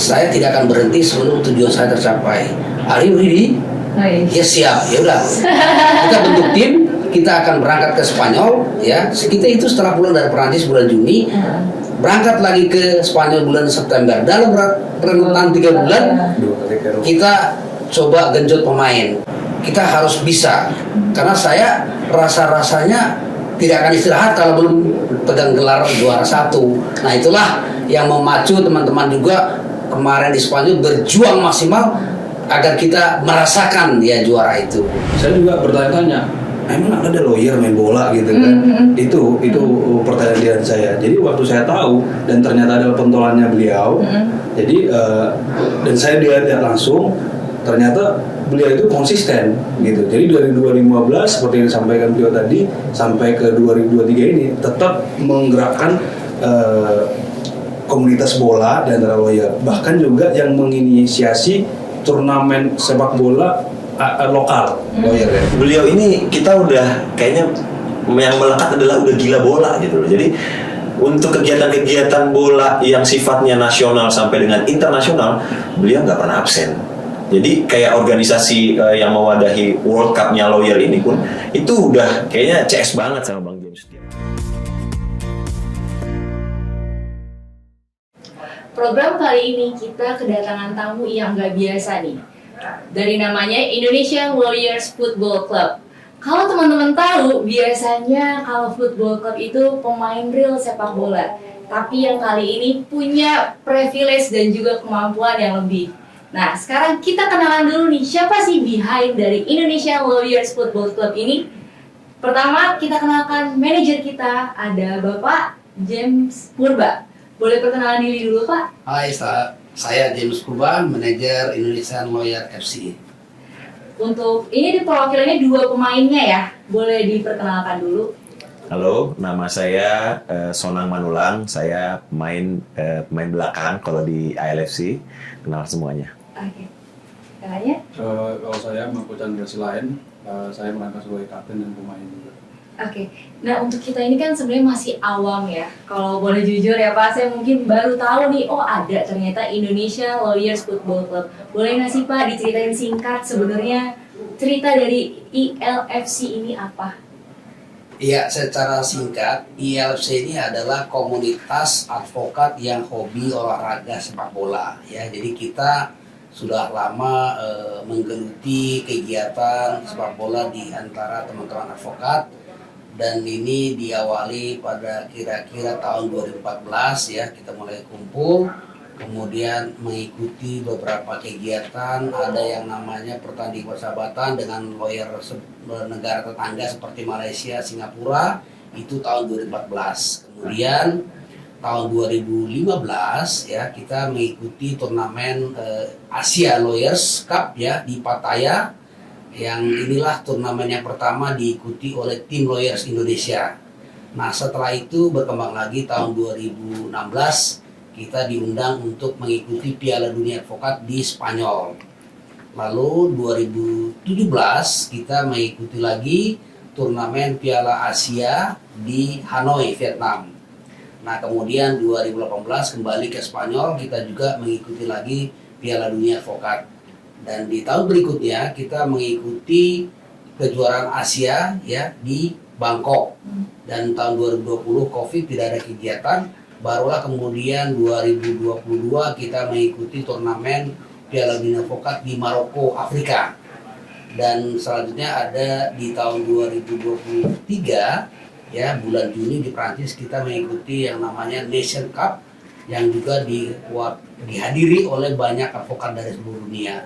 saya tidak akan berhenti sebelum tujuan saya tercapai. Are you ready? Ya siap, ya udah. Kita bentuk tim, kita akan berangkat ke Spanyol, ya. Kita itu setelah pulang dari Perancis bulan Juni, berangkat lagi ke Spanyol bulan September. Dalam rentan 3 bulan, kita coba genjot pemain. Kita harus bisa, karena saya rasa-rasanya tidak akan istirahat kalau belum pegang gelar juara 1. Nah itulah yang memacu teman-teman juga kemarin di Spanyol berjuang maksimal agar kita merasakan ya juara itu. Saya juga bertanya-tanya, emang ada lawyer main bola gitu kan? Itu pertanyaan saya. Jadi waktu saya tahu dan ternyata adalah pentolannya beliau, jadi dan saya lihat langsung, ternyata beliau itu konsisten gitu. Jadi dari 2015 seperti yang disampaikan beliau tadi sampai ke 2023 ini tetap menggerakkan komunitas bola dan antara lawyer, bahkan juga yang menginisiasi turnamen sepak bola lokal lawyer ya. Beliau ini kita udah kayaknya yang melekat adalah udah gila bola gitu loh. Jadi untuk kegiatan-kegiatan bola yang sifatnya nasional sampai dengan internasional, beliau nggak pernah absen. Jadi kayak organisasi yang mewadahi World Cup-nya lawyer ini pun itu udah kayaknya CS banget sama Bang James. Program kali ini kita kedatangan tamu yang nggak biasa nih. Dari namanya Indonesian Lawyers Football Club. Kalau teman-teman tahu, biasanya kalau football club itu pemain real sepak bola. Tapi yang kali ini punya privilege dan juga kemampuan yang lebih. Nah, sekarang kita kenalan dulu nih, siapa sih behind dari Indonesian Lawyers Football Club ini? Pertama, kita kenalkan manajer kita, ada Bapak James Purba. Boleh perkenalan diri dulu, Pak? Hai, saya James Purba, manajer Indonesian Lawyer FC. Untuk ini perwakilannya 2 pemainnya ya, boleh diperkenalkan dulu. Halo, nama saya Sonang Manulang. Saya pemain belakang kalau di ILFC. Kenal semuanya. Oke. Caranya? Kalau saya Mako Chandra Silain, saya merangkap sebagai kapten dan pemain juga. Oke. Nah, untuk kita ini kan sebenarnya masih awam ya. Kalau boleh jujur ya Pak, saya mungkin baru tahu nih, oh ada ternyata Indonesia Lawyers Football Club. Boleh nggak sih Pak diceritain singkat sebenarnya cerita dari ILFC ini apa? Iya, secara singkat, ILFC ini adalah komunitas advokat yang hobi olahraga sepak bola. Ya, jadi kita sudah lama menggeluti kegiatan sepak bola di antara teman-teman advokat, dan ini diawali pada kira-kira tahun 2014 ya, kita mulai kumpul, kemudian mengikuti beberapa kegiatan, ada yang namanya pertandingan persahabatan dengan lawyer negara tetangga seperti Malaysia, Singapura, itu tahun 2014. Kemudian tahun 2015 ya kita mengikuti turnamen Asia Lawyers Cup ya di Pattaya, yang inilah turnamen yang pertama diikuti oleh tim Lawyers Indonesia. Nah setelah itu berkembang lagi tahun 2016 kita diundang untuk mengikuti Piala Dunia Advokat di Spanyol. Lalu 2017 kita mengikuti lagi turnamen Piala Asia di Hanoi, Vietnam. Nah kemudian 2018 kembali ke Spanyol, kita juga mengikuti lagi Piala Dunia Advokat. Dan di tahun berikutnya kita mengikuti kejuaraan Asia ya di Bangkok. Dan tahun 2020 Covid tidak ada kegiatan, barulah kemudian 2022 kita mengikuti turnamen Piala Dunia Advokat di Maroko, Afrika. Dan selanjutnya ada di tahun 2023 ya bulan Juni di Prancis kita mengikuti yang namanya Nation Cup yang juga dihadiri oleh banyak advokat dari seluruh dunia.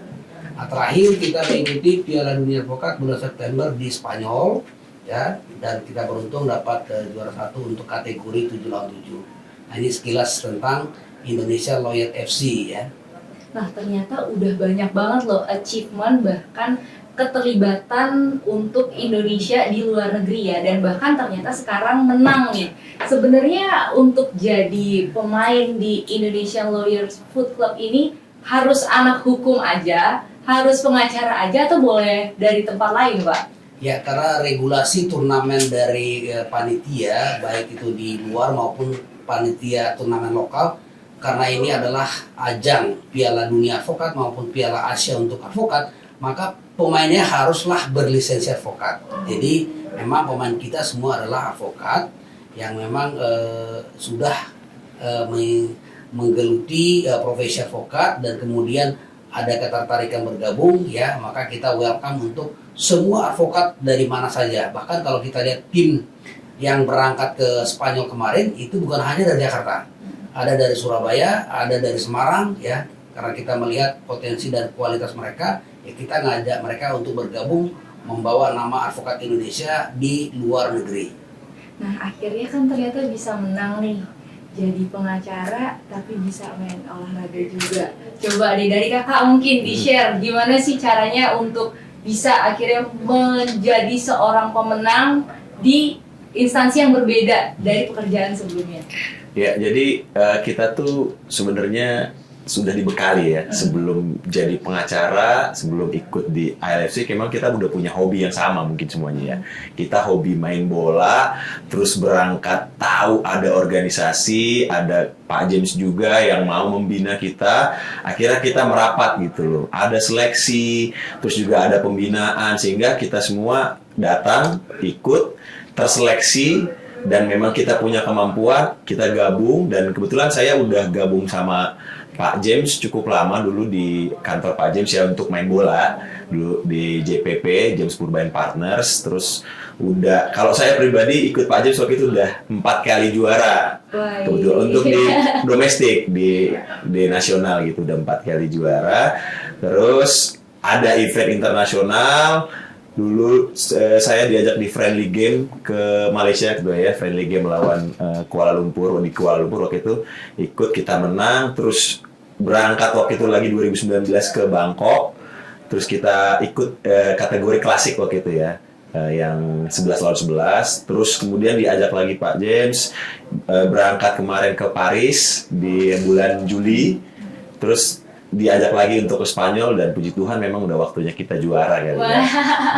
Nah, terakhir kita mengikuti Piala Dunia Advokat bulan September di Spanyol ya, dan kita beruntung dapat juara 1 untuk kategori 7 lawan 7. Nah, ini sekilas tentang Indonesia Lawyer FC ya. Nah, ternyata udah banyak banget loh achievement, bahkan keterlibatan untuk Indonesia di luar negeri ya, dan bahkan ternyata sekarang menang nih. Sebenarnya untuk jadi pemain di Indonesian Lawyers Foot Club ini harus anak hukum aja, harus pengacara aja, atau boleh dari tempat lain, Pak? Ya, karena regulasi turnamen dari panitia, baik itu di luar maupun panitia turnamen lokal, karena ini adalah ajang Piala Dunia Advokat maupun Piala Asia untuk advokat, maka pemainnya haruslah berlisensi advokat. Jadi memang pemain kita semua adalah advokat yang memang sudah menggeluti profesi advokat dan kemudian ada ketertarikan bergabung, ya, maka kita welcome untuk semua advokat dari mana saja. Bahkan kalau kita lihat tim yang berangkat ke Spanyol kemarin itu bukan hanya dari Jakarta, ada dari Surabaya, ada dari Semarang, ya, karena kita melihat potensi dan kualitas mereka, ya kita ngajak mereka untuk bergabung membawa nama advokat Indonesia di luar negeri. Nah, akhirnya kan ternyata bisa menang nih, jadi pengacara tapi bisa main olahraga juga. Coba deh dari kakak mungkin di-share gimana sih caranya untuk bisa akhirnya menjadi seorang pemenang di instansi yang berbeda dari pekerjaan sebelumnya. Ya, jadi kita tuh sebenarnya sudah dibekali ya sebelum jadi pengacara, sebelum ikut di ILFC, memang kita udah punya hobi yang sama mungkin semuanya ya. Kita hobi main bola, terus berangkat tahu ada organisasi, ada Pak James juga yang mau membina kita. Akhirnya kita merapat gitu loh. Ada seleksi, terus juga ada pembinaan sehingga kita semua datang, ikut, terseleksi. Dan memang kita punya kemampuan, kita gabung, dan kebetulan saya udah gabung sama Pak James cukup lama dulu di kantor Pak James ya untuk main bola dulu di JPP, James Purbain Partners. Terus udah, kalau saya pribadi ikut Pak James waktu itu udah 4 kali juara. Untuk di domestik, di nasional gitu udah 4 kali juara. Terus ada event internasional. Dulu saya diajak di friendly game ke Malaysia kedua ya, friendly game melawan Kuala Lumpur. Di Kuala Lumpur waktu itu ikut, kita menang. Terus berangkat waktu itu lagi 2019 ke Bangkok. Terus kita ikut kategori klasik waktu itu ya, yang 11 lawan 11. Terus kemudian diajak lagi Pak James berangkat kemarin ke Paris di bulan Juli. Terus diajak lagi untuk ke Spanyol, dan puji Tuhan memang udah waktunya kita juara kali ya.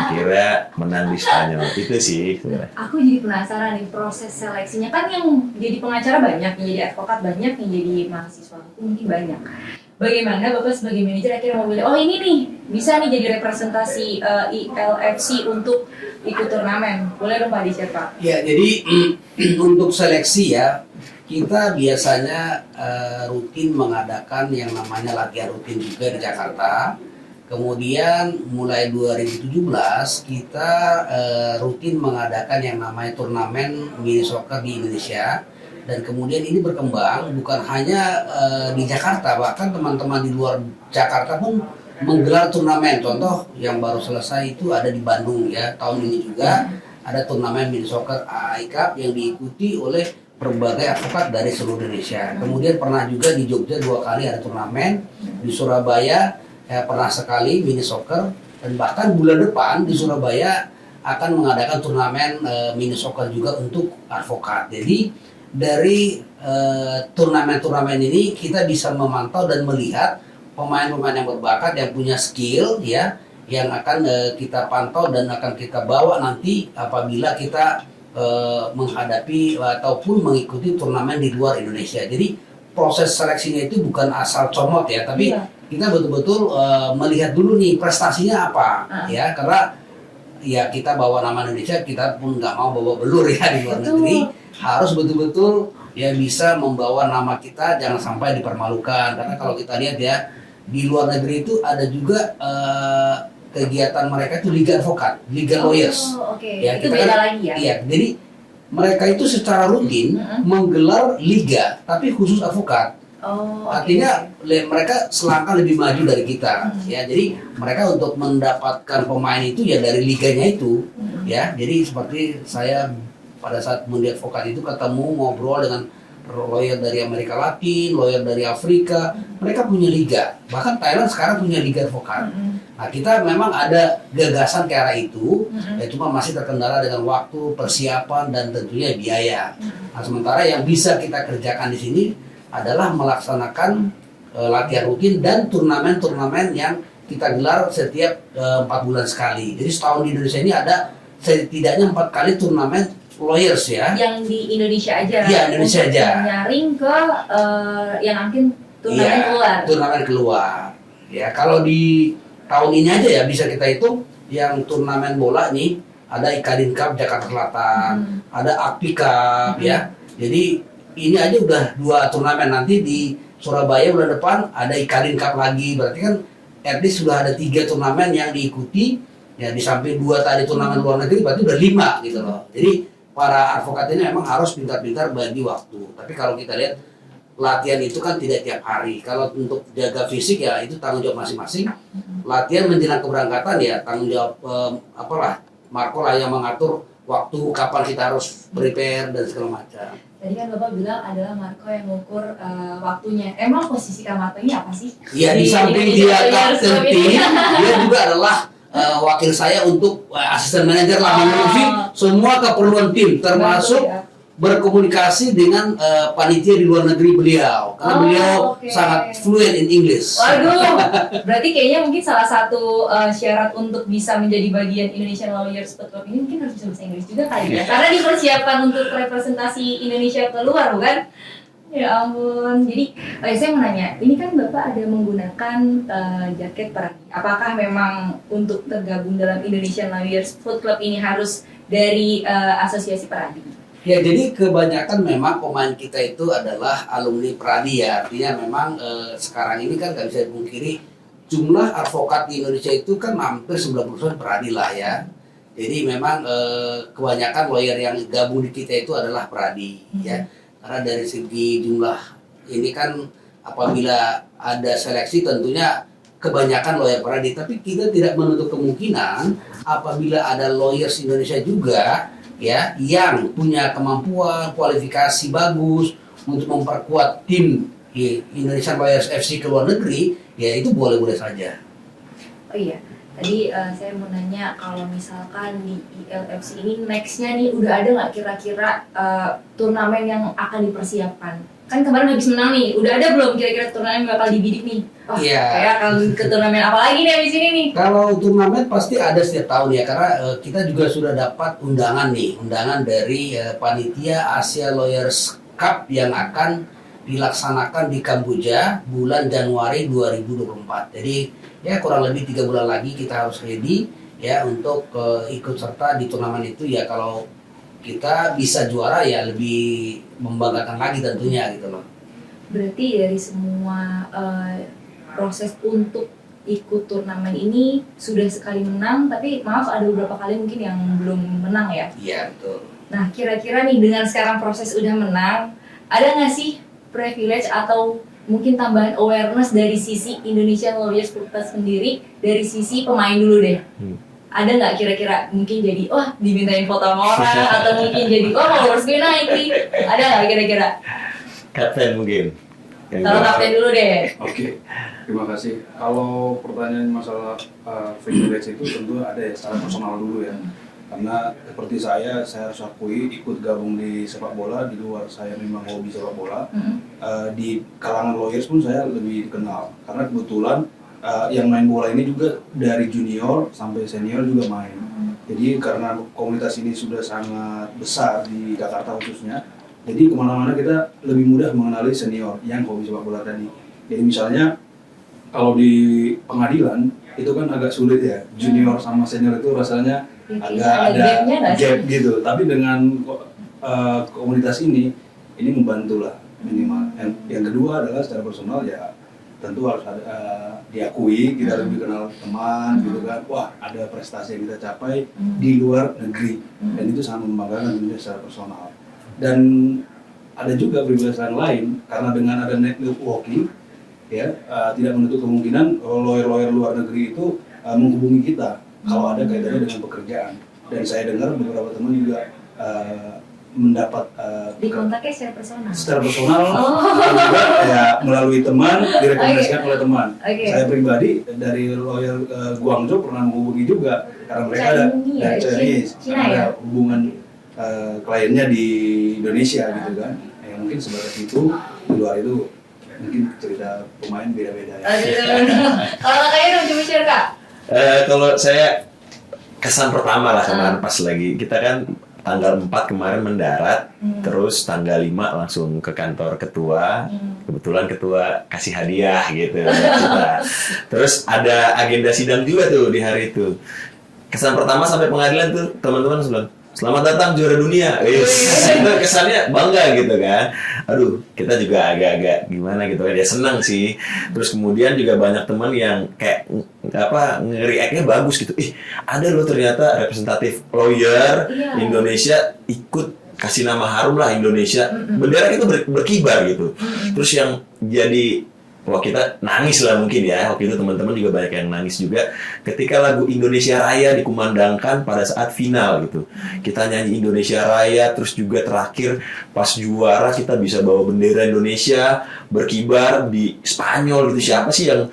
Akhirnya menang di Spanyol. Itu sih sebenarnya. Aku jadi penasaran nih proses seleksinya, kan yang jadi pengacara banyak, yang jadi advokat banyak, yang jadi mahasiswa hukum mungkin banyak. Bagaimana Bapak sebagai manajer akhirnya memilih, oh ini nih bisa nih jadi representasi ILFC untuk ikut turnamen? Boleh dong Pak di-share Pak? Ya, jadi untuk seleksi ya, kita biasanya rutin mengadakan yang namanya latihan rutin juga di Jakarta. Kemudian mulai 2017 kita rutin mengadakan yang namanya turnamen mini soccer di Indonesia. Dan kemudian ini berkembang bukan hanya di Jakarta, bahkan teman-teman di luar Jakarta pun menggelar turnamen. Contoh yang baru selesai itu ada di Bandung ya, tahun ini juga ada turnamen mini soccer AI Cup yang diikuti oleh berbagai advokat dari seluruh Indonesia. Kemudian pernah juga di Jogja 2 kali ada turnamen, di Surabaya pernah sekali mini soccer, dan bahkan bulan depan di Surabaya akan mengadakan turnamen mini soccer juga untuk advokat. Jadi dari turnamen-turnamen ini kita bisa memantau dan melihat pemain-pemain yang berbakat yang punya skill ya, yang akan kita pantau dan akan kita bawa nanti apabila kita menghadapi ataupun mengikuti turnamen di luar Indonesia. Jadi proses seleksinya itu bukan asal comot ya, tapi kita betul-betul melihat dulu nih prestasinya apa ya, karena ya kita bawa nama Indonesia, kita pun nggak mau bawa belur ya di luar negeri, harus betul-betul ya bisa membawa nama kita, jangan sampai dipermalukan. Karena kalau kita lihat ya di luar negeri itu ada juga kegiatan mereka itu liga advokat, liga lawyers. Ya, itu beda lagi ya. Iya, jadi mereka itu secara rutin menggelar liga, tapi khusus advokat. Artinya mereka selangkah lebih maju dari kita. Ya, jadi mereka untuk mendapatkan pemain itu ya dari liganya itu. Ya, jadi seperti saya pada saat melihat advokat itu ketemu ngobrol dengan lawyer dari Amerika Latin, lawyer dari Afrika, mereka punya liga. Bahkan Thailand sekarang punya liga advokat. Nah, kita memang ada gagasan ke arah itu, ya cuma masih terkendala dengan waktu, persiapan, dan tentunya biaya. Nah, sementara yang bisa kita kerjakan di sini adalah melaksanakan latihan rutin dan turnamen-turnamen yang kita gelar setiap 4 bulan sekali. Jadi setahun di Indonesia ini ada setidaknya 4 kali turnamen lawyers ya. Yang di Indonesia aja. Iya, Indonesia untuk aja. Nyaring ke yang nanti turnamen Iya, keluar. turnamen keluar. Ya, kalau di tahun ini aja ya bisa kita hitung yang turnamen bola nih ada Ikadin Cup Jakarta Selatan, ada Akpi Cup ya. Jadi ini aja udah 2 turnamen, nanti di Surabaya bulan depan ada Ikadin Cup lagi. Berarti kan at least sudah ada 3 turnamen yang diikuti. Ya di samping 2 tadi turnamen luar negeri berarti udah 5 gitu loh. Jadi para advokat ini memang harus pintar-pintar bagi waktu. Tapi kalau kita lihat latihan itu kan tidak tiap hari. Kalau untuk jaga fisik ya itu tanggung jawab masing-masing. Latihan menjelang keberangkatan ya tanggung jawab Marco lah yang mengatur waktu kapan kita harus prepare dan segala macam. Tadi kan Bapak bilang adalah Marco yang mengukur waktunya. Emang posisi Kak Marco ini apa sih? Iya, di samping dia kapten tim, dia juga adalah wakil saya untuk asisten manajer lah, mengurusi semua keperluan tim, termasuk berkomunikasi dengan panitia di luar negeri beliau, karena beliau sangat fluent in English. Waduh, berarti kayaknya mungkin salah satu syarat untuk bisa menjadi bagian Indonesian Lawyers Foot Club ini mungkin harus bisa bahasa Inggris juga kali ya, karena dipersiapkan untuk representasi Indonesia keluar, bukan? Ya ampun, jadi saya mau nanya, ini kan Bapak ada menggunakan jaket peradi. Apakah memang untuk tergabung dalam Indonesian Lawyers Foot Club ini harus dari asosiasi peradi? Ya, jadi kebanyakan memang pemain kita itu adalah alumni Pradi ya. Artinya memang sekarang ini kan nggak bisa dipungkiri jumlah advokat di Indonesia itu kan hampir 90% Pradi lah ya. Jadi memang kebanyakan lawyer yang gabung di kita itu adalah Pradi ya. Karena dari segi jumlah ini kan apabila ada seleksi tentunya kebanyakan lawyer Pradi. Tapi kita tidak menutup kemungkinan apabila ada lawyers Indonesia juga ya yang punya kemampuan kualifikasi bagus untuk memperkuat tim Indonesian Lawyers FC ke luar negeri, ya itu boleh-boleh saja. Oh iya, tadi saya mau nanya kalau misalkan di ILFC ini nextnya nih udah ada nggak kira-kira turnamen yang akan dipersiapkan? Kan kemarin habis menang nih, udah ada belum kira-kira turnamen bakal dibidik nih? Oh, kayak akan ke turnamen apa lagi nih abis ini nih? Kalau turnamen pasti ada setiap tahun ya, karena kita juga sudah dapat undangan dari panitia Asia Lawyers Cup yang akan dilaksanakan di Kamboja bulan Januari 2024. Jadi ya kurang lebih 3 bulan lagi kita harus ready ya untuk ikut serta di turnamen itu ya. Kalau kita bisa juara ya lebih membanggakan lagi tentunya gitu loh. Berarti dari semua proses untuk ikut turnamen ini sudah sekali menang, tapi maaf ada beberapa kali mungkin yang belum menang ya? Iya betul. Nah kira-kira nih dengan sekarang proses udah menang, ada nggak sih privilege atau mungkin tambahan awareness dari sisi Indonesian Lawyers Club sendiri, dari sisi pemain dulu deh? Ada nggak kira-kira mungkin jadi wah dimintain foto sama orang atau mungkin jadi followers gue naik nih, ada nggak kira-kira? Kapten mungkin. Kalau kapten dulu deh. Oke, terima kasih. Kalau pertanyaan masalah privilege itu tentu ada ya secara personal dulu ya. Karena seperti saya harus akui ikut gabung di sepak bola, di luar saya memang hobi sepak bola. Di kalangan lawyers pun saya lebih dikenal. Karena kebetulan yang main bola ini juga dari junior sampai senior juga main. Jadi karena komunitas ini sudah sangat besar di Jakarta khususnya, jadi kemana-mana kita lebih mudah mengenali senior yang hobi sepak bola tadi. Jadi misalnya kalau di pengadilan itu kan agak sulit ya, junior sama senior itu rasanya agak ada gap gitu. Tapi dengan komunitas ini membantu lah minimal. Yang kedua adalah secara personal ya tentu harus diakui, kita lebih kenal teman gitu kan. Wah, ada prestasi yang kita capai di luar negeri dan itu sangat membanggakan Indonesia secara personal. Dan ada juga privilege yang lain karena dengan ada networking ya, tidak menutup kemungkinan lawyer-lawyer luar negeri itu menghubungi kita kalau ada kaitannya dengan pekerjaan. Dan saya dengar beberapa teman juga mendapat dikontaknya secara personal. Secara personal dan juga ya melalui teman, direkomendasikan oleh teman. Saya pribadi dari lawyer Guangzhou pernah menghubungi juga karena mereka ada dari Chinese, ada hubungan kliennya di Indonesia gitu kan. Mungkin sebatas itu, di luar itu mungkin cerita pemain beda-beda ya. Kalau kakaknya dong coba share Kak. Kalau saya kesan pertama lah kemarin pas lagi kita kan tanggal 4 kemarin mendarat, terus tanggal 5 langsung ke kantor ketua. Kebetulan ketua kasih hadiah gitu. Kita. Terus ada agenda sidang juga tuh di hari itu. Kesan pertama sampai pengadilan tuh teman-teman bilang, selamat datang juara dunia. Itu kesannya bangga gitu kan. Aduh, kita juga agak-agak gimana gitu kan. Ya senang sih. Terus kemudian juga banyak teman yang kayak nge-react-nya bagus gitu. Ada loh ternyata representatif lawyer Indonesia ikut kasih nama harum lah Indonesia. Bendera kita berkibar gitu. Terus yang jadi wah kita nangis lah mungkin ya, waktu itu teman-teman juga banyak yang nangis juga ketika lagu Indonesia Raya dikumandangkan pada saat final gitu. Kita nyanyi Indonesia Raya, terus juga terakhir pas juara kita bisa bawa bendera Indonesia berkibar di Spanyol gitu. Siapa sih yang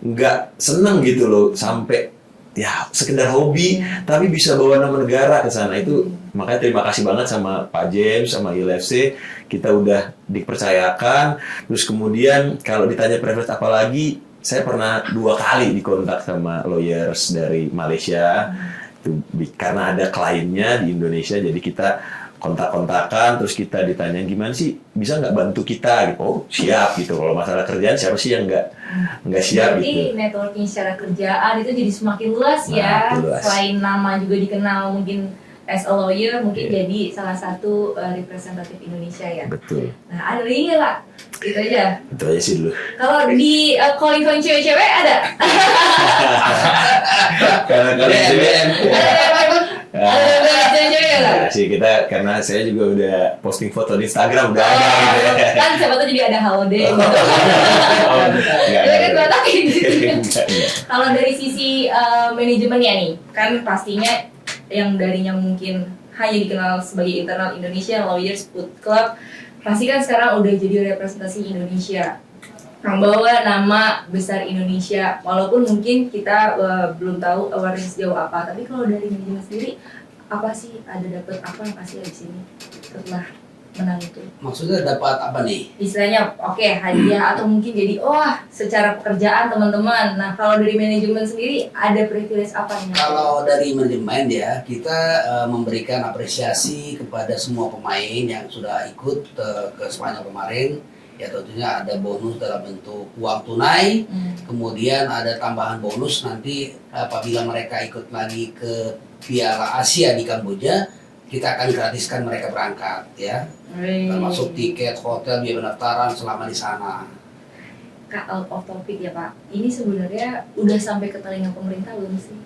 nggak seneng gitu loh, sampai ya sekedar hobi tapi bisa bawa nama negara ke sana. Itu makanya terima kasih banget sama Pak James sama ILFC, kita udah dipercayakan. Terus kemudian kalau ditanya privilege apa lagi, saya pernah 2 kali dikontak sama lawyers dari Malaysia itu karena ada kliennya di Indonesia, jadi kita kontak-kontakan, terus kita ditanya gimana sih bisa nggak bantu kita gitu. Oh siap gitu, kalau masalah kerjaan siapa sih yang nggak siap. Berarti gitu. networking secara kerjaan itu jadi semakin luas ya. Luas. Selain nama juga dikenal mungkin as a lawyer, mungkin jadi salah satu representatif Indonesia ya. Betul. Nah ada lagi nggak Pak? Itu aja. Itu aja sih dulu. Kalau di calling cewek-cewek ada? Kalau BM. Ada cewek-cewek nggak? Ya, sih kita karena saya juga udah posting foto di Instagram udah ada gitu ya. Kan siapa tuh jadi ada holiday. Enggak. Ya kan batakin gitu. Enggak. Kalau dari sisi manajemennya nih, kan pastinya yang darinya mungkin hanya dikenal sebagai internal Indonesia Lawyers Foot Club, pasti kan sekarang udah jadi representasi Indonesia, membawa nama besar Indonesia. Walaupun mungkin kita belum tahu awareness jauh apa, tapi kalau dari manajemen sendiri, apa sih ada dapat apa yang pasti dari sini setelah menang itu? Maksudnya dapat apa nih? Istilahnya oke, hadiah atau mungkin jadi secara pekerjaan teman-teman. Nah kalau dari manajemen sendiri ada privilege apa nih? Kalau dari manajemen ya, kita memberikan apresiasi kepada semua pemain yang sudah ikut ke Spanyol kemarin. Ya tentunya ada bonus dalam bentuk uang tunai, kemudian ada tambahan bonus nanti apabila mereka ikut lagi ke Piala Asia di Kamboja, kita akan gratiskan mereka berangkat ya. Termasuk tiket, hotel, biaya pendaftaran selama di sana. Kak, out of topic ya Pak, ini sebenarnya udah sampai ke telinga pemerintah belum sih?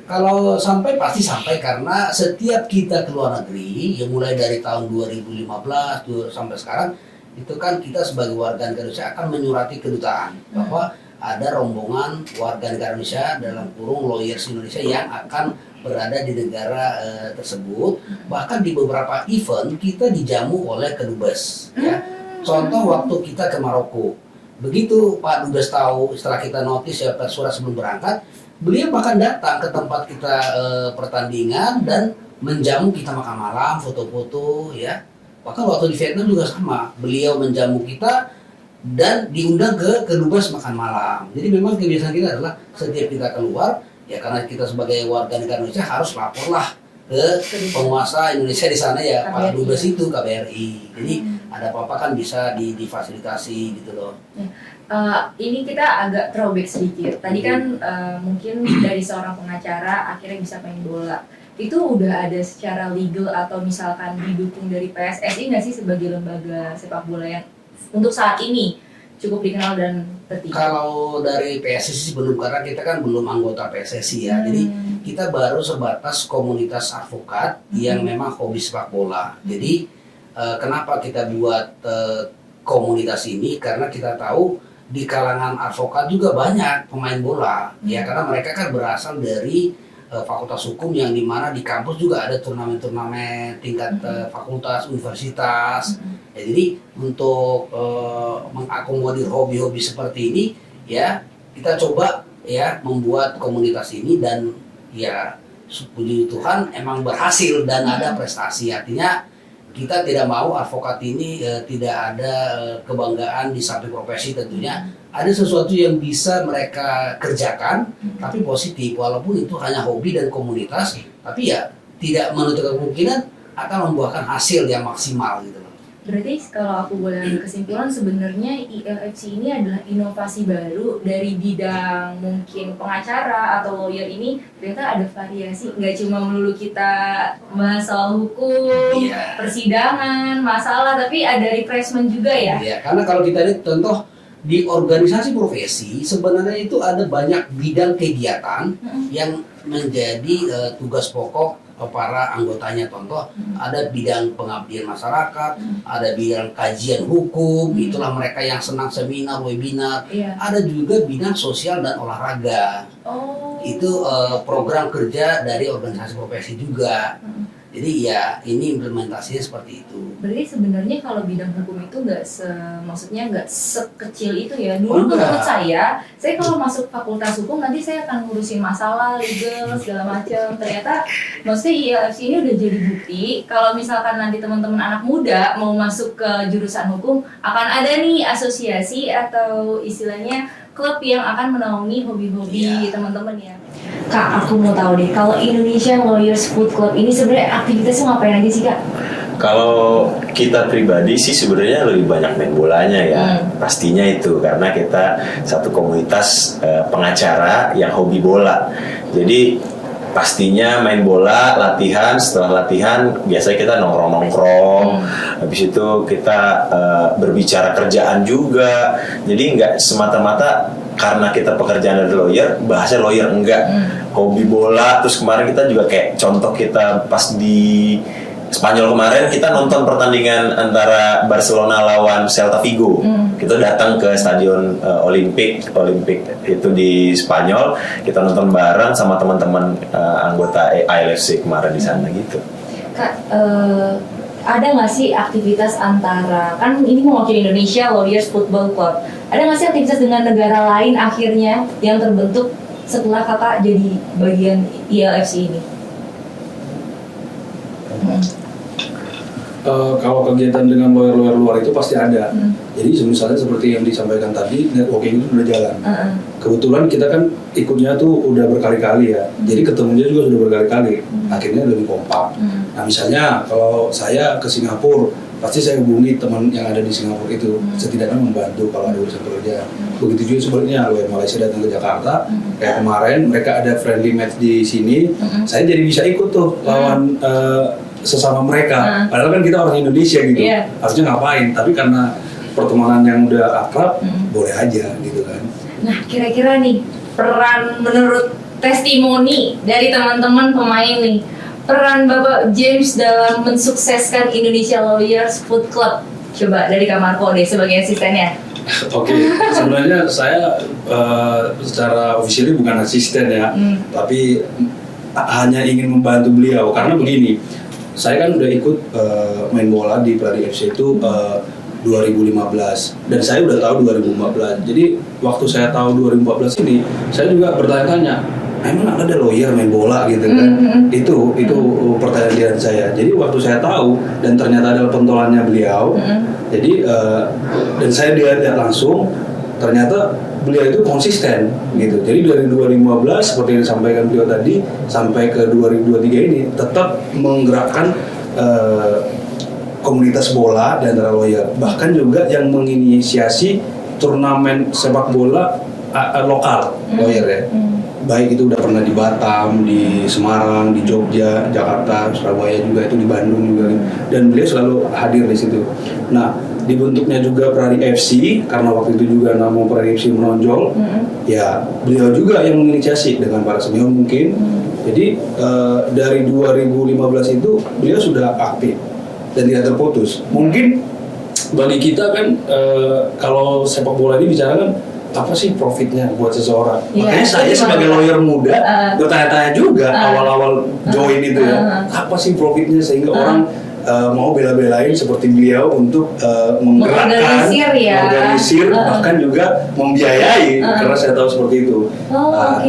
Kalau sampai pasti sampai, karena setiap kita ke luar negeri, ya mulai dari tahun 2015 sampai sekarang, itu kan kita sebagai warga negara Indonesia akan menyurati kedutaan bahwa ada rombongan warga negara Indonesia dalam kurung lawyers Indonesia yang akan berada di negara tersebut. Bahkan di beberapa event kita dijamu oleh kedubes ya. Contoh waktu kita ke Maroko, begitu Pak Dubes tahu, setelah kita notis ya surat sebelum berangkat, beliau bahkan datang ke tempat kita pertandingan dan menjamu kita makan malam, foto-foto ya. Bahkan waktu di Vietnam juga sama, beliau menjamu kita dan diundang ke kedubes makan malam. Jadi memang kebiasaan kita adalah setiap kita keluar, ya karena kita sebagai warga negara Indonesia harus laporlah ke penguasa Indonesia di sana ya, Pak Dubes itu KBRI. Jadi ada apa-apa kan bisa difasilitasi gitu loh. Ini kita agak throwback sedikit. Tadi kan mungkin dari seorang pengacara akhirnya bisa main bola. Itu udah ada secara legal atau misalkan didukung dari PSSI nggak sih sebagai lembaga sepak bola yang untuk saat ini cukup dikenal dan tertinggi? Kalau dari PSSI belum, karena kita kan belum anggota PSSI ya. Jadi kita baru sebatas komunitas advokat yang memang hobi sepak bola. Jadi kenapa kita buat komunitas ini? Karena kita tahu di kalangan advokat juga banyak pemain bola. Ya karena mereka kan berasal dari fakultas hukum yang dimana di kampus juga ada turnamen-turnamen tingkat fakultas, universitas. Ya, jadi untuk mengakomodir hobi-hobi seperti ini ya kita coba ya membuat komunitas ini, dan ya puji Tuhan emang berhasil dan ada prestasi. Artinya kita tidak mau advokat ini tidak ada kebanggaan di samping profesi, tentunya ada sesuatu yang bisa mereka kerjakan tapi positif, walaupun itu hanya hobi dan komunitas, tapi ya tidak menutup kemungkinan akan membuahkan hasil yang maksimal gitu loh. Berarti kalau aku boleh ambil kesimpulan, sebenarnya ILFC ini adalah inovasi baru dari bidang mungkin pengacara atau lawyer ini. Ternyata ada variasi, nggak cuma melulu kita bahas soal hukum, Iya. persidangan, masalah, tapi ada refreshment juga ya. Ya, karena kalau kita lihat contoh di organisasi profesi sebenarnya itu ada banyak bidang kegiatan yang menjadi tugas pokok para anggotanya. Contoh ada bidang pengabdian masyarakat, ada bidang kajian hukum, itulah mereka yang senang seminar, webinar. Iya. Ada juga bidang sosial dan olahraga. Oh. Itu program kerja dari organisasi profesi juga. Jadi ya ini implementasinya seperti itu. Berarti sebenarnya kalau bidang hukum itu maksudnya nggak sekecil itu ya. Dulu Enggak. menurut saya kalau masuk fakultas hukum nanti saya akan ngurusin masalah legal segala macam. Ternyata maksudnya ILFC ini udah jadi bukti kalau misalkan nanti teman-teman anak muda mau masuk ke jurusan hukum, akan ada nih asosiasi atau istilahnya klub yang akan menaungi hobi-hobi Iya. teman-teman ya. Kak, aku mau tahu deh, kalau Indonesia Lawyers Food Club ini sebenarnya aktivitasnya ngapain aja sih, Kak? Kalau kita pribadi sih sebenarnya lebih banyak main bolanya ya, pastinya itu karena kita satu komunitas pengacara yang hobi bola. Jadi pastinya main bola, latihan, setelah latihan biasanya kita nongkrong-nongkrong. Habis itu kita berbicara kerjaan juga. Jadi nggak semata-mata karena kita pekerjaan dari lawyer, bahasa lawyer enggak. Hobi bola, terus kemarin kita juga kayak contoh kita pas di Spanyol kemarin kita nonton pertandingan antara Barcelona lawan Celta Vigo. Kita datang ke stadion Olimpik itu di Spanyol. Kita nonton bareng sama teman-teman anggota ILFC kemarin di sana gitu. Kak, ada nggak sih aktivitas antara, kan ini mewakili Indonesia Lawyers Football Club, ada nggak sih aktivitas dengan negara lain akhirnya yang terbentuk setelah kakak jadi bagian ILFC ini? Kalau kegiatan dengan lawyer-lawyer luar itu pasti ada. Jadi misalnya seperti yang disampaikan tadi, networking itu sudah jalan. Kebetulan kita kan ikutnya tuh udah berkali-kali ya. Jadi ketemunya juga sudah berkali-kali. Akhirnya lebih kompak. Nah misalnya kalau saya ke Singapura, pasti saya hubungi teman yang ada di Singapura itu, setidaknya membantu kalau ada urusan kerja. Begitu juga sebaliknya, lawyer Malaysia datang ke Jakarta, kayak kemarin mereka ada friendly match di sini, saya jadi bisa ikut tuh lawan sesama mereka. Padahal kan kita orang Indonesia gitu, harusnya ngapain? Tapi karena pertemanan yang udah akrab, boleh aja gitu kan. Nah, kira-kira nih peran menurut testimoni dari teman-teman pemain nih, peran Bapak James dalam mensukseskan Indonesia Lawyers Food Club. Coba dari Kak Marco deh sebagai asistennya. Oke, sebenarnya saya secara officially bukan asisten ya, tapi hanya ingin membantu beliau karena begini. Saya kan udah ikut main bola di Pradi FC itu 2015 dan saya udah tahu 2014. Jadi waktu saya tahu 2014 ini, saya juga bertanya-tanya, emang ada lawyer main bola gitu kan? Itu pertanyaan saya. Jadi waktu saya tahu dan ternyata adalah pentolannya beliau, jadi dan saya lihat langsung, ternyata beliau itu konsisten gitu. Jadi dari 2015 seperti yang disampaikan beliau tadi sampai ke 2023 ini tetap menggerakkan komunitas bola dan antara lawyer. Bahkan juga yang menginisiasi turnamen sepak bola lokal lawyer ya. Baik itu udah pernah di Batam, di Semarang, di Jogja, Jakarta, Surabaya juga, itu di Bandung juga, dan beliau selalu hadir di situ. Nah, dibentuknya juga Pradi FC karena waktu itu juga nama Pradi FC menonjol, ya beliau juga yang menginisiasi dengan para senior mungkin. Jadi dari 2015 itu beliau sudah aktif dan tidak terputus. Mungkin bagi kita kan kalau sepak bola ini bicara kan apa sih profitnya buat seseorang? Makanya saya sebagai lawyer muda bertanya-tanya juga awal-awal join itu ya, apa sih profitnya sehingga orang mau bela-belain seperti beliau untuk menggerakkan, organisir, bahkan juga membiayai karena saya tahu seperti itu.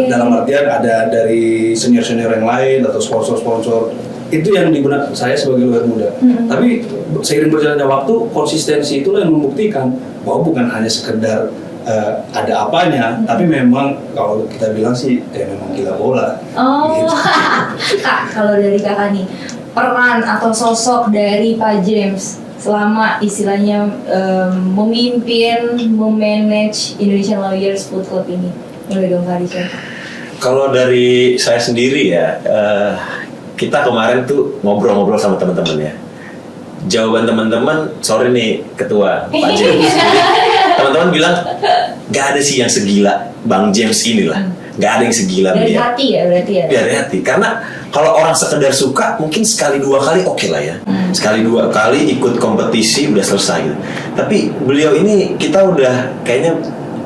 Dalam artian ada dari senior-senior yang lain atau sponsor-sponsor, itu yang digunakan saya sebagai lawyer muda. Tapi seiring berjalannya waktu, konsistensi itulah yang membuktikan bahwa bukan hanya sekedar ada apanya, tapi memang kalau kita bilang sih memang gila bola. Gitu. Kak, kalau dari kakak nih, peran atau sosok dari Pak James selama istilahnya memimpin, memanage Indonesian Lawyers Food Club ini? Boleh dong Kak Richard. Kalau dari saya sendiri ya, kita kemarin tuh ngobrol-ngobrol sama teman-teman ya. Jawaban teman-teman, sorry nih ketua Pak James. Teman-teman bilang gak ada sih yang segila Bang James inilah. Gak ada yang segila dari beliau. hati ya berarti ya. Dari hati. Karena kalau orang sekedar suka mungkin sekali dua kali oke lah ya. Sekali dua kali ikut kompetisi udah selesai gitu. Tapi beliau ini kita udah kayaknya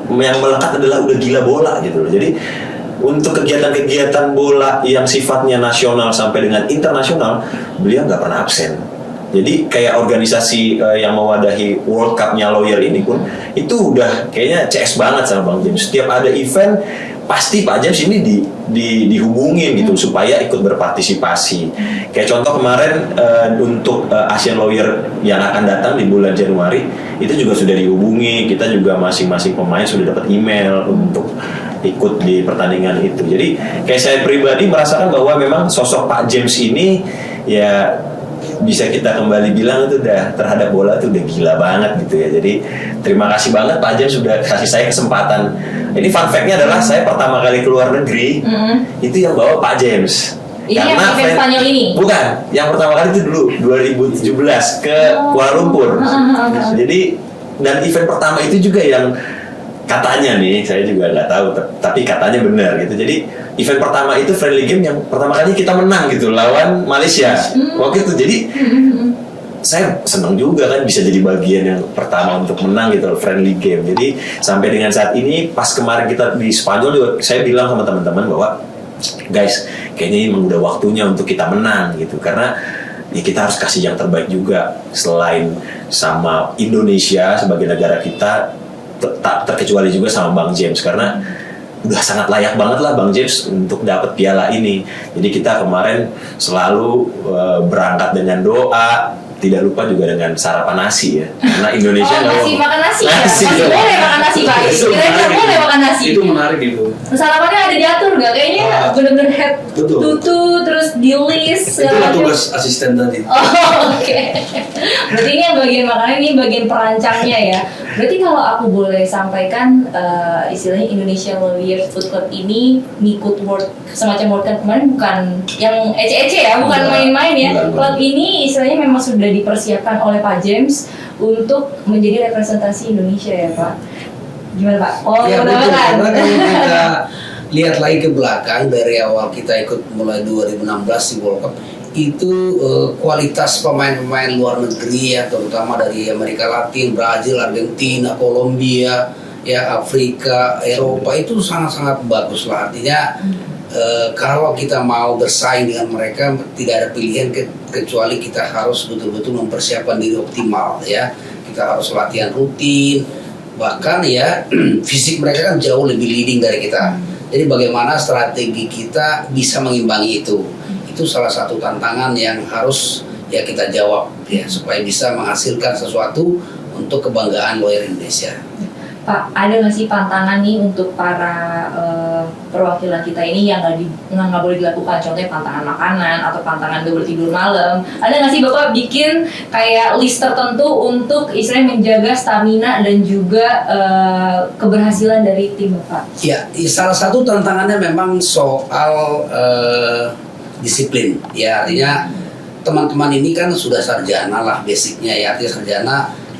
yang melekat adalah udah gila bola gitu loh. Jadi untuk kegiatan-kegiatan bola yang sifatnya nasional sampai dengan internasional, beliau nggak pernah absen. Jadi kayak organisasi yang mewadahi World Cup-nya lawyer ini pun itu udah kayaknya CS banget sama Bang James. Setiap ada event pasti Pak James ini dihubungin gitu supaya ikut berpartisipasi. Kayak contoh kemarin untuk Asian Lawyer yang akan datang di bulan Januari itu juga sudah dihubungi. Kita juga masing-masing pemain sudah dapat email untuk ikut di pertandingan itu. Jadi kayak saya pribadi merasakan bahwa memang sosok Pak James ini ya bisa kita kembali bilang itu udah terhadap bola tuh udah gila banget gitu ya. Jadi terima kasih banget Pak James sudah kasih saya kesempatan. Ini fun fact-nya adalah saya pertama kali keluar negeri itu yang bawa Pak James. Ini yang event Spanyol ini? Bukan, yang pertama kali itu dulu 2017 ke Kuala Lumpur. Jadi dan event pertama itu juga yang katanya nih, saya juga nggak tahu, tapi katanya benar gitu. Jadi event pertama itu friendly game yang pertama kali kita menang gitu lawan Malaysia waktu itu. Jadi saya senang juga kan bisa jadi bagian yang pertama untuk menang gitu friendly game. Jadi sampai dengan saat ini pas kemarin kita di Spanyol juga saya bilang sama teman-teman bahwa guys kayaknya ini udah waktunya untuk kita menang gitu karena ya kita harus kasih yang terbaik juga selain sama Indonesia sebagai negara kita. Tak terkecuali juga sama Bang James karena udah sangat layak banget lah Bang James untuk dapat piala ini. Jadi kita kemarin selalu berangkat dengan doa, tidak lupa juga dengan sarapan nasi ya. Karena Indonesia masih makan nasi ya? Nasi, masih boleh makan nasi Pak? Kira-kira boleh makan nasi? Itu menarik itu. Sarapannya ada diatur nggak? Kayaknya bener-bener head tutu terus di list. Itulah tugas asisten tadi. Oh, oke. Berarti ini yang bagian makanan, ini bagian perancangnya ya. Berarti kalau aku boleh sampaikan istilahnya Indonesian Lawyers Food Club ini ngikut semacam World Cup kemarin bukan yang ece-ece ya, bukan main-main ya. Klub ini istilahnya memang sudah dipersiapkan oleh Pak James untuk menjadi representasi Indonesia ya Pak. Gimana Pak? Oh ya betul, kan? karena kalau kita lihat lagi ke belakang dari awal kita ikut mulai 2016 di World Cup itu kualitas pemain-pemain luar negeri ya terutama dari Amerika Latin, Brazil, Argentina, Kolombia, ya Afrika, Eropa itu sangat-sangat bagus lah. Artinya kalau kita mau bersaing dengan mereka tidak ada pilihan kecuali kita harus betul-betul mempersiapkan diri optimal ya. Kita harus latihan rutin, bahkan ya fisik mereka kan jauh lebih leading dari kita. Jadi bagaimana strategi kita bisa mengimbangi itu salah satu tantangan yang harus ya kita jawab ya supaya bisa menghasilkan sesuatu untuk kebanggaan lawyer Indonesia. Pak, ada nggak sih pantangan nih untuk para perwakilan kita ini yang nggak boleh dilakukan? Contohnya pantangan makanan atau pantangan gak boleh tidur malam. Ada nggak sih Bapak bikin kayak list tertentu untuk istilahnya menjaga stamina dan juga keberhasilan dari tim Bapak? Ya, salah satu tantangannya memang soal disiplin. Ya, artinya teman-teman ini kan sudah sarjana lah basicnya ya, artinya sarjana.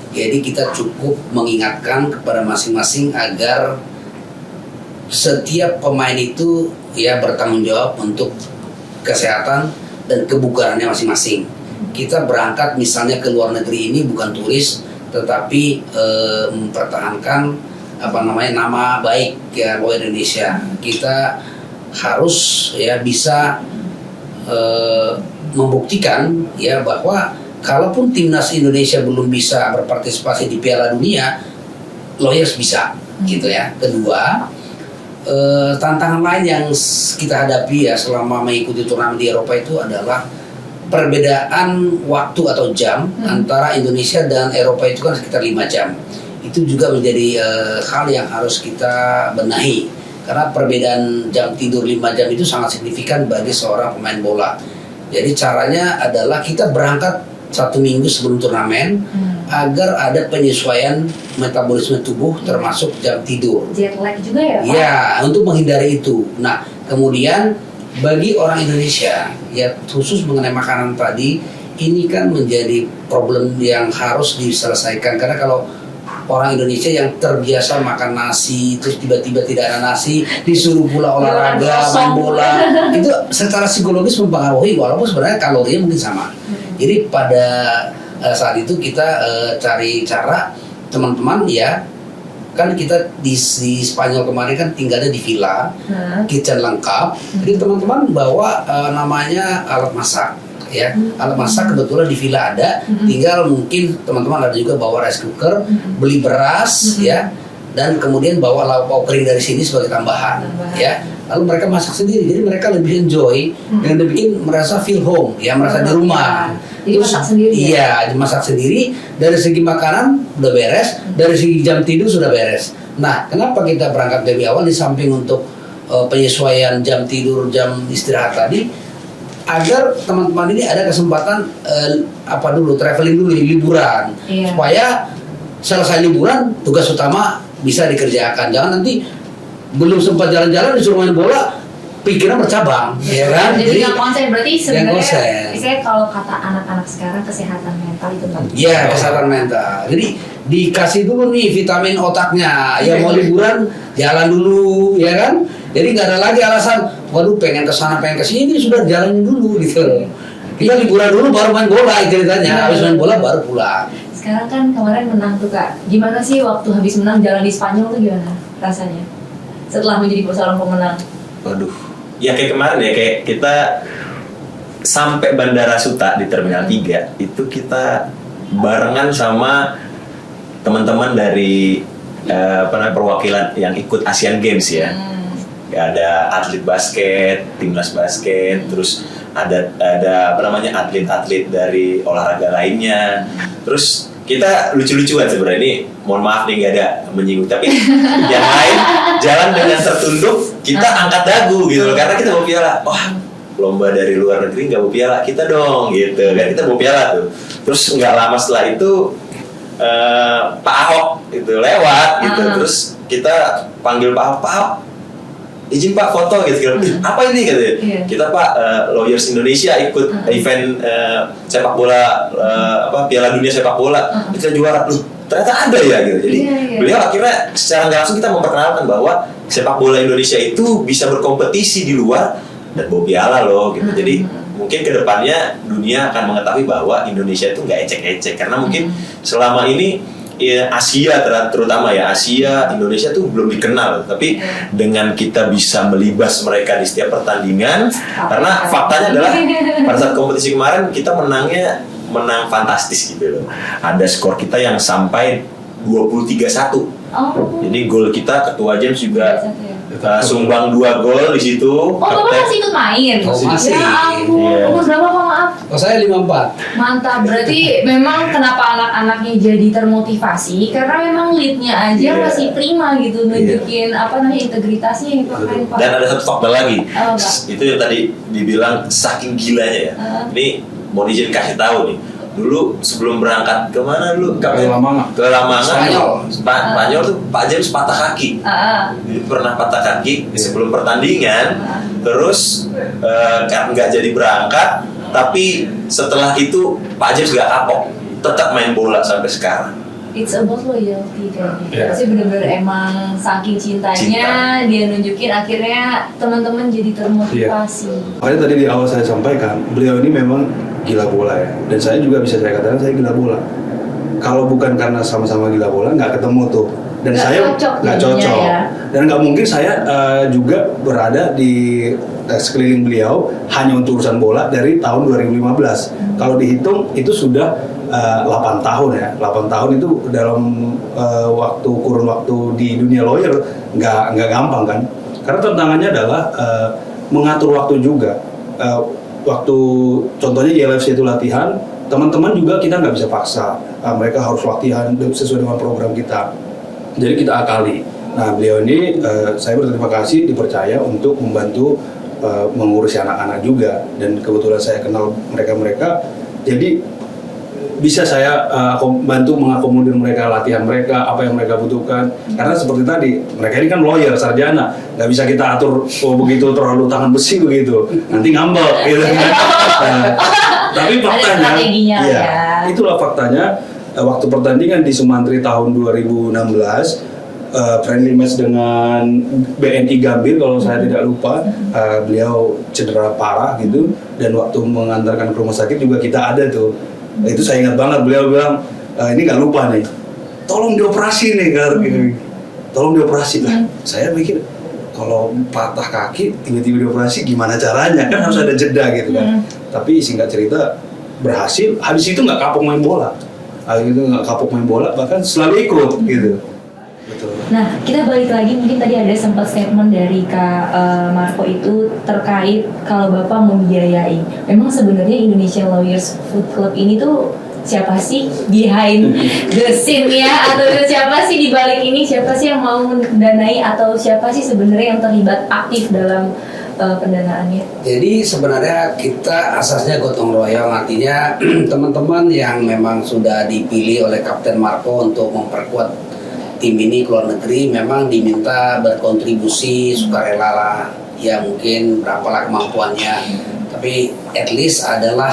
Jadi kita cukup mengingatkan kepada masing-masing agar setiap pemain itu ya bertanggung jawab untuk kesehatan dan kebugarannya masing-masing. Kita berangkat misalnya ke luar negeri ini bukan turis, tetapi mempertahankan nama baik ya lawyer Indonesia. Kita harus ya bisa membuktikan ya bahwa kalaupun timnas Indonesia belum bisa berpartisipasi di Piala Dunia, lawyers bisa, gitu ya. Kedua, tantangan lain yang kita hadapi ya selama mengikuti turnamen di Eropa itu adalah perbedaan waktu atau jam antara Indonesia dan Eropa itu kan sekitar 5 jam. Itu juga menjadi hal yang harus kita benahi. Karena perbedaan jam tidur 5 jam itu sangat signifikan bagi seorang pemain bola. Jadi caranya adalah kita berangkat 1 minggu sebelum turnamen agar ada penyesuaian metabolisme tubuh termasuk jam tidur. Jet lag juga ya, Pak? Ya, untuk menghindari itu. Nah, kemudian bagi orang Indonesia, ya khusus mengenai makanan tadi, ini kan menjadi problem yang harus diselesaikan. Karena kalau orang Indonesia yang terbiasa makan nasi, terus tiba-tiba tidak ada nasi, disuruh pula olahraga, main bola, itu secara psikologis mempengaruhi, walaupun sebenarnya kalorinya mungkin sama. Jadi pada saat itu kita cari cara, teman-teman ya, kan kita di Spanyol kemarin kan tinggalnya di villa, kitchen lengkap. Jadi teman-teman bawa namanya alat masak, ya. Alat masak kebetulan di villa ada, tinggal mungkin teman-teman ada juga bawa rice cooker, beli beras, ya, dan kemudian bawa lauk kering dari sini sebagai tambahan, ya. Lalu mereka masak sendiri, jadi mereka lebih enjoy dan lebih merasa feel home, ya, merasa di rumah. Jadi masak sendiri. Iya, masak sendiri. Dari segi makanan udah beres, dari segi jam tidur sudah beres. Nah, kenapa kita berangkat dari awal di samping untuk penyesuaian jam tidur, jam istirahat tadi, agar teman-teman ini ada kesempatan traveling dulu, liburan, supaya selesai liburan tugas utama bisa dikerjakan. Jangan nanti belum sempat jalan-jalan disuruh main bola, pikiran bercabang, ya kan? Jadi nggak konsen, berarti sebenarnya konsen. kalau kata anak-anak sekarang kesehatan mental itu penting. Iya, kesehatan mental. Jadi dikasih dulu nih vitamin otaknya. Ya mau liburan jalan dulu, ya kan? Jadi nggak ada lagi alasan, waduh pengen kesana pengen kesini, sudah jalanin dulu gitu. Kita liburan dulu baru main bola ceritanya. Habis main bola baru pulang. Sekarang kan kemarin menang tuh Kak. Gimana sih waktu habis menang jalan di Spanyol tuh gimana rasanya? Setelah menjadi seorang pemenang. Waduh, ya kayak kemarin ya, kayak kita sampai Bandara Suta di Terminal 3 itu kita barengan sama teman-teman dari perwakilan yang ikut Asian Games ya. Ada atlet basket, timnas basket, terus ada atlet-atlet dari olahraga lainnya. Terus kita lucu-lucuan sebenarnya, ini mohon maaf nih nggak ada menyinggung, tapi yang lain jalan dengan tertunduk, kita angkat dagu gitu loh, karena kita mau piala. Wah, lomba dari luar negeri nggak mau piala, kita dong gitu kan, kita mau piala tuh. Terus nggak lama setelah itu Pak Ahok itu lewat gitu, terus kita panggil Pak Ahok, izin Pak foto gitu. Apa ini katanya? Kita Pak Lawyers Indonesia ikut event sepak bola Piala Dunia sepak bola, kita juara. Ternyata ada ya gitu. Jadi beliau akhirnya secara nggak langsung kita memperkenalkan bahwa sepak bola Indonesia itu bisa berkompetisi di luar dan bawa piala loh gitu. Jadi mungkin kedepannya dunia akan mengetahui bahwa Indonesia itu nggak ecek-ecek, karena mungkin selama ini ya, Asia terutama ya Asia, Indonesia tuh belum dikenal, tapi dengan kita bisa melibas mereka di setiap pertandingan, karena faktanya adalah pada saat kompetisi kemarin kita menang fantastis gitu loh. Ada skor kita yang sampai 23-1. Jadi gol kita Ketua James juga sumbang 2 gol di situ. Bapak masih ikut main? Masih. Ya ampun, umur berapa Pak, maaf? Saya 54. Mantap, berarti memang kenapa anak-anaknya jadi termotivasi, karena memang leadnya aja masih prima gitu, nunjukin integritasnya itu keren Pak. Dan ada satu fakta lagi, itu yang tadi dibilang saking gilanya ya. Ini mau izin kasih tahu nih. Dulu sebelum berangkat kemana dulu? Ke Lamangan. Spanyol tuh Pak James patah kaki. Jadi pernah patah kaki sebelum pertandingan. Terus nggak jadi berangkat. Tapi setelah itu Pak James nggak kapok, tetap main bola sampai sekarang. It's about loyalty kayaknya. Pasti bener-bener emang saking cintanya dia nunjukin, akhirnya teman-teman jadi termotivasi. Makanya tadi di awal saya sampaikan, beliau ini memang gila bola ya, dan saya juga bisa saya katakan saya gila bola. Kalau bukan karena sama-sama gila bola nggak ketemu tuh, dan saya nggak cocok ya. Dan nggak mungkin saya juga berada di sekeliling beliau hanya untuk urusan bola dari tahun 2015. Kalau dihitung itu sudah 8 tahun ya. 8 tahun itu dalam kurun waktu di dunia lawyer nggak gampang kan, karena tantangannya adalah mengatur waktu juga. Waktu contohnya ILFC itu latihan, teman-teman juga kita nggak bisa paksa, mereka harus latihan sesuai dengan program kita, jadi kita akali. Nah beliau ini saya berterima kasih dipercaya untuk membantu mengurusi anak-anak juga, dan kebetulan saya kenal mereka, jadi bisa saya bantu mengakomodir mereka, latihan mereka, apa yang mereka butuhkan. Karena seperti tadi, mereka ini kan lawyer, sarjana, nggak bisa kita atur begitu terlalu tangan besi begitu, nanti ngambek gitu. Tapi faktanya, itulah faktanya. Waktu pertandingan di Sumantri tahun 2016, friendly match dengan BNI Gambir kalau saya tidak lupa, beliau cedera parah gitu, dan waktu mengantarkan ke rumah sakit juga kita ada tuh. Itu saya ingat banget, beliau bilang, ini nggak lupa nih, tolong dioperasi nih, tolong dioperasi lah. Saya mikir, kalau patah kaki tiba-tiba dioperasi gimana caranya, kan harus ada jeda gitu kan. Tapi singkat cerita berhasil. Habis itu nggak kapok main bola, bahkan selalu ikut gitu. Betul. Nah, kita balik lagi, mungkin tadi ada sempat statement dari Kak Marco itu terkait kalau Bapak membiayai. Memang sebenarnya Indonesian Lawyers Food Club ini tuh siapa sih behind the scene ya, atau siapa sih di balik ini, siapa sih yang mau mendanai, atau siapa sih sebenarnya yang terlibat aktif dalam pendanaannya? Jadi sebenarnya kita asasnya gotong royong, artinya teman-teman yang memang sudah dipilih oleh Kapten Marco untuk memperkuat tim ini ke luar negeri memang diminta berkontribusi sukarela lah, ya mungkin berapalah kemampuannya, tapi at least adalah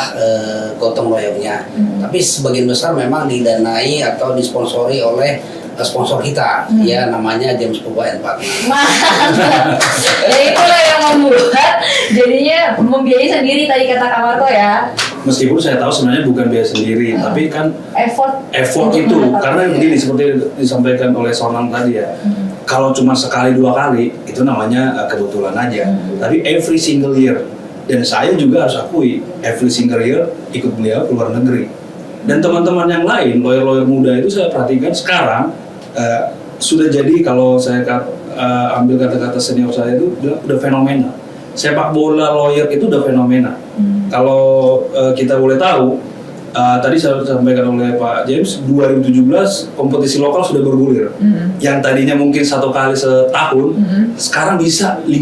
gotong royongnya. Tapi sebagian besar memang didanai atau disponsori oleh sponsor kita, ya namanya James Purba & Partner. Mantap. Ya itulah yang membuat jadinya membiayai sendiri tadi kata Kak Marco ya. Meskipun saya tahu sebenarnya bukan biaya sendiri, tapi kan effort itu karena begini, seperti disampaikan oleh Sonang tadi ya. Kalau cuma sekali dua kali itu namanya kebetulan aja. Tapi every single year, dan saya juga harus akui every single year ikut beliau ke luar negeri. Dan teman-teman yang lain, lawyer-lawyer muda itu saya perhatikan sekarang sudah jadi, kalau saya ambil kata-kata senior saya itu udah fenomena. Sepak bola lawyer itu udah fenomena. Kalau kita boleh tahu, tadi saya sampaikan oleh Pak James, 2017 kompetisi lokal sudah bergulir. Yang tadinya mungkin 1 kali setahun, sekarang bisa 5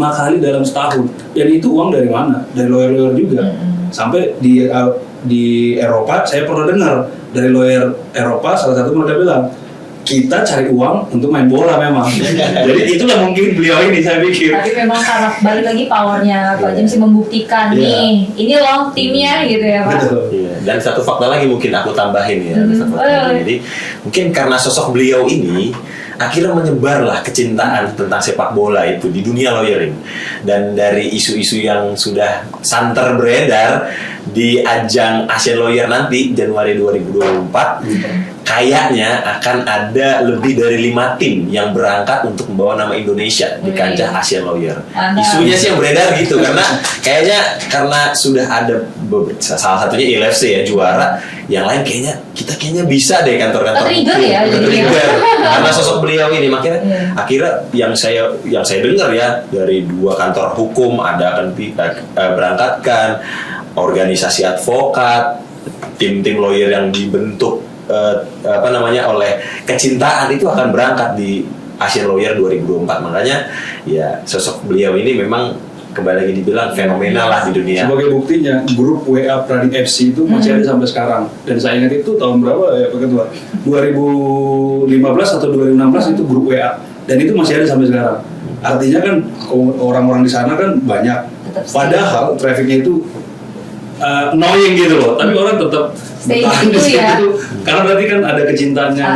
kali dalam setahun. Dan itu uang dari mana? Dari lawyer-lawyer juga. Sampai di Eropa, saya pernah dengar dari lawyer Eropa, salah satu mereka bilang, kita cari uang untuk main bola memang. Jadi itulah mungkin beliau ini, saya pikir. Tapi memang karena balik lagi powernya Pak James membuktikan nih, ini loh timnya gitu ya Pak. Betul. Iya. Dan satu fakta lagi mungkin aku tambahin ya. Jadi mungkin karena sosok beliau ini akhirnya menyebarlah kecintaan tentang sepak bola itu di dunia lawyering. Dan dari isu-isu yang sudah santer beredar di ajang Asian Lawyer nanti Januari 2024, kayaknya akan ada lebih dari 5 tim yang berangkat untuk membawa nama Indonesia di kancah Asian Lawyer. Isunya sih yang beredar gitu, karena karena sudah ada salah satunya ILFC ya juara, yang lain kayaknya bisa deh kantor-kantor Trigger ya, trigger karena sosok beliau ini. Makanya akhirnya yang saya dengar ya, dari 2 kantor hukum ada akan berangkatkan, organisasi advokat, tim-tim lawyer yang dibentuk oleh kecintaan itu akan berangkat di Asian Lawyer 2024. Makanya ya sosok beliau ini memang kembali lagi dibilang fenomenal lah di dunia. Sebagai buktinya, grup WA Pradik FC itu masih ada sampai sekarang. Dan saya ingat itu tahun berapa ya Pak Ketua? 2015 atau 2016 itu grup WA. Dan itu masih ada sampai sekarang. Artinya kan orang-orang di sana kan banyak. Padahal trafficnya itu annoying gitu loh, tapi orang tetap stay di situ ya. Karena berarti kan ada kecintaannya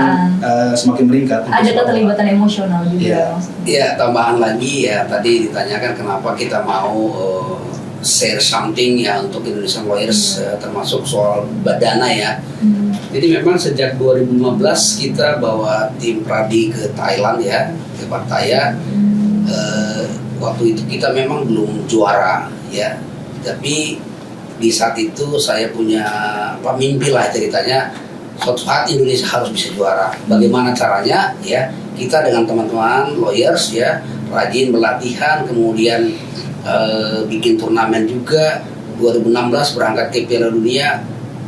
semakin meningkat. Ada keterlibatan emosional juga. Ya, tambahan lagi ya, tadi ditanyakan kenapa kita mau share something ya untuk Indonesian Lawyers, termasuk soal badana ya. Jadi memang sejak 2015 kita bawa tim Pradi ke Thailand ya, ke Pattaya. Waktu itu kita memang belum juara ya, tapi di saat itu saya punya mimpi lah ceritanya, suatu saat Indonesia harus bisa juara. Bagaimana caranya ya? Kita dengan teman-teman lawyers ya rajin berlatihan, kemudian bikin turnamen juga. 2016 berangkat ke Piala Dunia,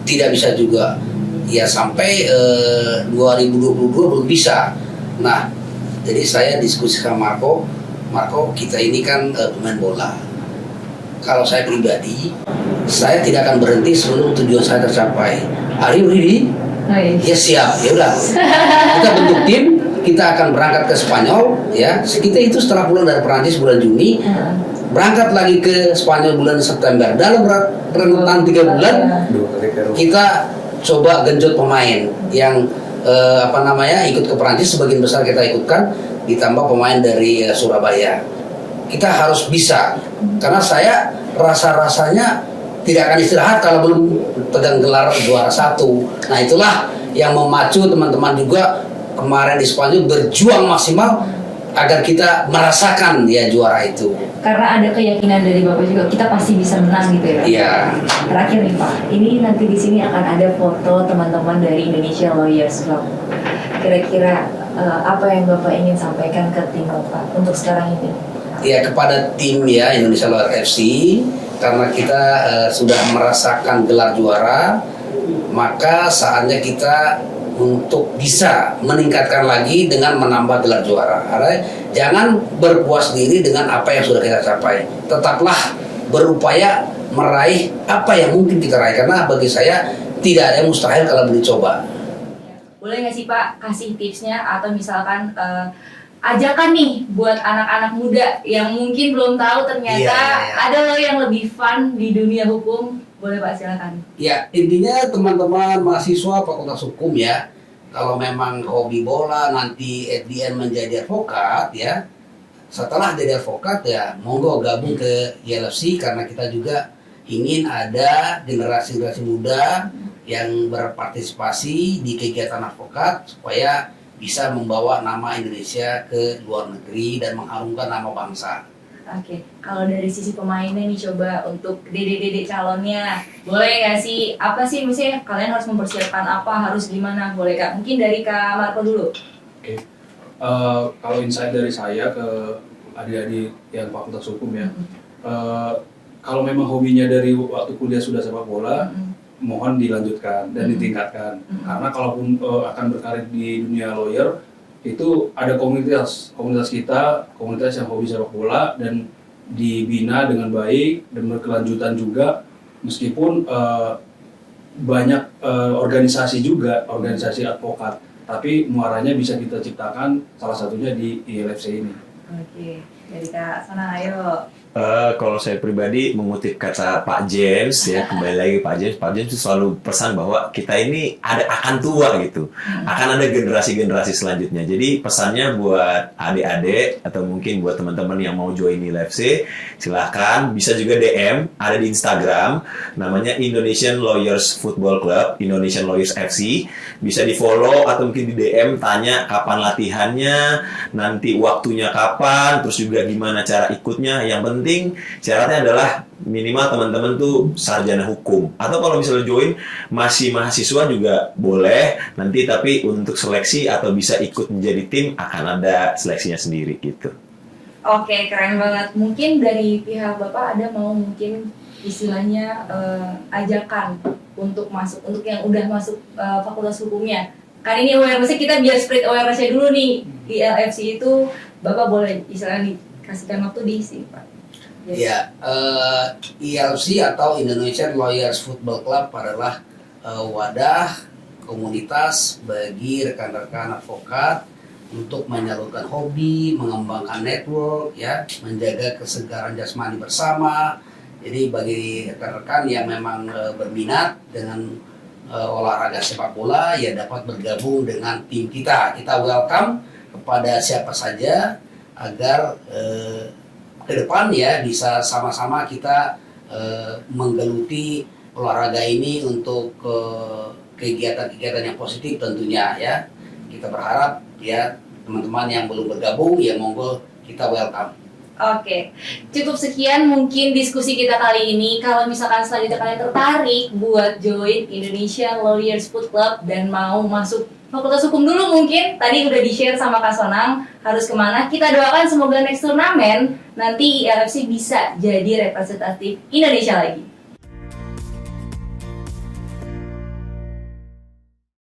tidak bisa juga ya, sampai 2022 belum bisa. Nah, jadi saya diskusi sama Marco, Marco, kita ini kan pemain bola. Kalau saya pribadi, saya tidak akan berhenti sebelum tujuan saya tercapai. Are you ready? Ya siap, ya udah. Kita bentuk tim, kita akan berangkat ke Spanyol, ya. Kita itu setelah pulang dari Perancis bulan Juni, berangkat lagi ke Spanyol bulan September. Dalam rentan 3 bulan, kita coba genjot pemain yang ikut ke Perancis. Sebagian besar kita ikutkan, ditambah pemain dari Surabaya. Kita harus bisa, karena saya rasa-rasanya tidak akan istirahat kalau belum pegang gelar juara 1. Nah itulah yang memacu teman-teman juga kemarin di Spanyol berjuang maksimal agar kita merasakan ya juara itu. Karena ada keyakinan dari Bapak juga, kita pasti bisa menang gitu ya. Iya. Terakhir nih Pak, ini nanti di sini akan ada foto teman-teman dari Indonesia Lawyers Club. Kira-kira apa yang Bapak ingin sampaikan ke tim Bapak untuk sekarang ini? Ya, kepada tim ya Indonesia Lawyers FC, karena kita sudah merasakan gelar juara, maka saatnya kita untuk bisa meningkatkan lagi dengan menambah gelar juara. Jangan berpuas diri dengan apa yang sudah kita capai. Tetaplah berupaya meraih apa yang mungkin kita raih, karena bagi saya tidak ada yang mustahil kalau dicoba. Boleh nggak sih Pak kasih tipsnya atau misalkan ajakan nih buat anak-anak muda yang mungkin belum tahu ternyata ada loh yang lebih fun di dunia hukum. Boleh Pak, silakan. Ya, intinya teman-teman mahasiswa Fakultas Hukum ya, kalau memang hobi bola nanti at the end menjadi advokat ya, setelah jadi advokat ya monggo gabung ke ILFC, karena kita juga ingin ada generasi-generasi muda yang berpartisipasi di kegiatan advokat supaya bisa membawa nama Indonesia ke luar negeri dan mengharumkan nama bangsa. Oke, kalau dari sisi pemainnya nih coba untuk dede-dede calonnya, boleh nggak sih? Apa sih misalnya kalian harus mempersiapkan apa, harus gimana? Boleh Kak? Mungkin dari Kak Marco dulu. Oke. Kalau insight dari saya ke adik-adik yang Fakultas Hukum ya, kalau memang hobinya dari waktu kuliah sudah sepak bola, mohon dilanjutkan dan ditingkatkan. Karena kalaupun akan berkarir di dunia lawyer, itu ada komunitas kita, komunitas yang hobi sepak bola dan dibina dengan baik dan berkelanjutan juga, meskipun banyak organisasi juga, organisasi advokat, tapi muaranya bisa kita ciptakan salah satunya di ILFC ini. Oke, dari Kak Sana, ayo. Kalau saya pribadi mengutip kata Pak James ya, kembali lagi Pak James itu selalu pesan bahwa kita ini akan tua gitu, akan ada generasi-generasi selanjutnya. Jadi pesannya buat adik-adik atau mungkin buat teman-teman yang mau join ILFC, silahkan bisa juga DM, ada di Instagram, namanya Indonesian Lawyers Football Club, Indonesian Lawyers FC, bisa di follow atau mungkin di DM, tanya kapan latihannya, nanti waktunya kapan, terus juga gimana cara ikutnya. Yang penting syaratnya adalah minimal teman-teman tuh sarjana hukum, atau kalau misalnya join masih mahasiswa juga boleh nanti, tapi untuk seleksi atau bisa ikut menjadi tim akan ada seleksinya sendiri gitu. Oke, keren banget. Mungkin dari pihak Bapak ada mau mungkin istilahnya ajakan untuk masuk, untuk yang udah masuk fakultas hukumnya. Kan ini awareness kita biar spread awareness-nya dulu nih di ILFC itu, Bapak boleh istilahnya dikasihkan waktu diisi Pak. Ya, ILFC atau Indonesian Lawyers Football Club adalah wadah komunitas bagi rekan-rekan advokat untuk menyalurkan hobi, mengembangkan network, ya, menjaga kesegaran jasmani bersama. Jadi bagi rekan-rekan yang memang berminat dengan olahraga sepak bola, ya dapat bergabung dengan tim kita. Kita welcome kepada siapa saja agar ke depan ya bisa sama-sama kita menggeluti olahraga ini untuk kegiatan-kegiatan yang positif tentunya ya. Kita berharap ya teman-teman yang belum bergabung ya monggo kita welcome. Oke, cukup sekian mungkin diskusi kita kali ini. Kalau misalkan selanjutnya kalian tertarik buat join Indonesia Lawyers Foot Club dan mau masuk Fakultas Hukum dulu, mungkin tadi udah di-share sama Kak Sonang harus kemana. Kita doakan semoga next turnamen nanti ILFC bisa jadi representatif Indonesia lagi.